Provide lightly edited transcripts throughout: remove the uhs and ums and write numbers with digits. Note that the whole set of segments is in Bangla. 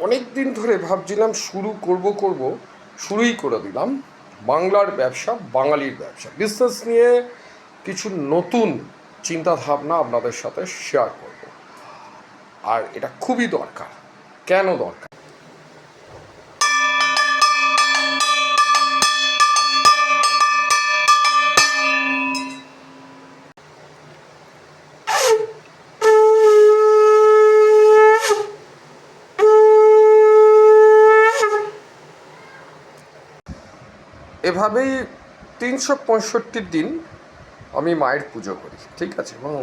অনেক দিন ধরে ভাবছিলাম শুরুই করে দিলাম। বাংলার ব্যবসা, বাঙালির ব্যবসা, বিজনেস নিয়ে কিছু নতুন চিন্তা ভাবনা আপনাদের সাথে শেয়ার করব। আর এটা খুবই দরকার। কেন দরকার? এভাবেই ৩৬৫ দিন আমি মায়ের পুজো করি, ঠিক আছে। এবং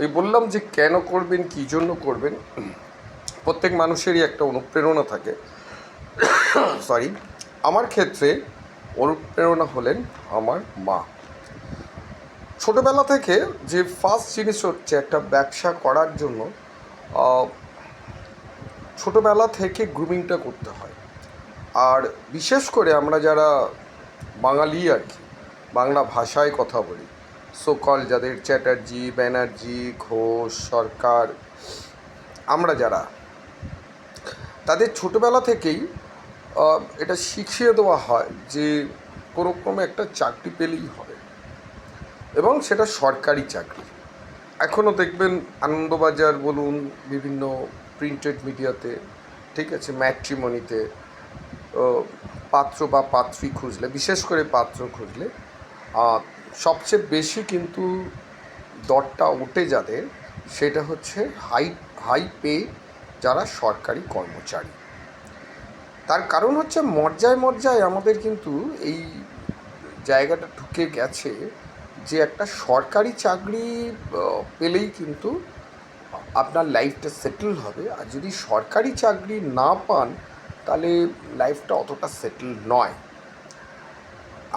ওই বললাম যে কেন করবেন, কী জন্য করবেন, প্রত্যেক মানুষেরই একটা অনুপ্রেরণা থাকে। সরি, আমার ক্ষেত্রে অনুপ্রেরণা হলেন আমার মা। ছোটোবেলা থেকে যে ফার্স্ট জিনিস হচ্ছে একটা ব্যবসা করার জন্য ছোটোবেলা থেকে গ্রুমিংটা করতে হয়। আর বিশেষ করে আমরা যারা বাঙালি আর কি, বাংলা ভাষায় কথা বলি, সোকল যাদের চ্যাটার্জি, ব্যানার্জি, ঘোষ, সরকার, আমরা যারা, তাদের ছোটোবেলা থেকেই এটা শিখিয়ে দেওয়া হয় যে কোনো ক্রমে একটা চাকরি পেলেই হবে, এবং সেটা সরকারি চাকরি। এখনও দেখবেন আনন্দবাজার বলুন, বিভিন্ন প্রিন্টেড মিডিয়াতে, ঠিক আছে, ম্যাট্রিমনিতে পাত্র বা পাত্রী খুঁজলে, বিশেষ করে পাত্র খুঁজলে সবচেয়ে বেশি কিন্তু দরটা ওঠে যাদের, সেটা হচ্ছে হাই পে যারা সরকারি কর্মচারী। তার কারণ হচ্ছে মর্যায় আমাদের কিন্তু এই জায়গাটা ঢুকে গেছে যে একটা সরকারি চাকরি পেলেই কিন্তু আপনার লাইফটা সেটেল হবে। আর যদি সরকারি চাকরি না পান, তাহলে লাইফটা অতটা সেটেল নয়।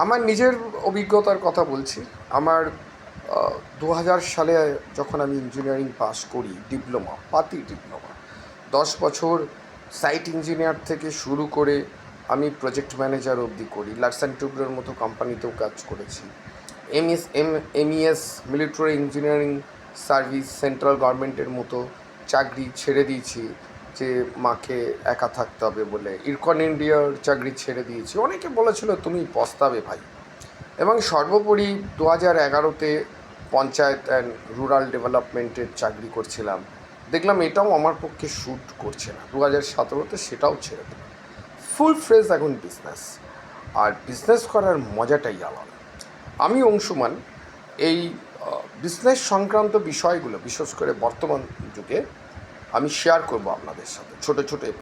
আমার নিজের অভিজ্ঞতার কথা বলছি। আমার 2000 সালে যখন আমি ইঞ্জিনিয়ারিং পাস করি, ডিপ্লোমা, ডিপ্লোমা, 10 বছর সাইট ইঞ্জিনিয়ার থেকে শুরু করে আমি প্রজেক্ট ম্যানেজার অবধি করি। লার্সেন টুব্রোর মতো কোম্পানিতেও কাজ করেছি। MES military engineering service, central গভর্নমেন্টের মতো চাকরি ছেড়ে দিয়েছি যে মাকে একা থাকতে হবে বলে। ইরকন ইন্ডিয়ার চাকরি ছেড়ে দিয়েছি। অনেকে বলেছিল তুমি পস্তাবে ভাই। এবং সর্বোপরি 2011-তে পঞ্চায়েত অ্যান্ড রুরাল ডেভেলপমেন্টের চাকরি করছিলাম। দেখলাম এটাও আমার পক্ষে শ্যুট করছে না। 2017-তে সেটাও ছেড়ে দিলাম। ফুল ফ্রেজ এখন বিজনেস। আর বিজনেস করার মজাটাই আলাদা। আমি অংশুমান এই বিজনেস সংক্রান্ত বিষয়গুলো, বিশেষ করে বর্তমান যুগে, আমি শেয়ার করব আপনাদের সাথে ছোটো ছোটো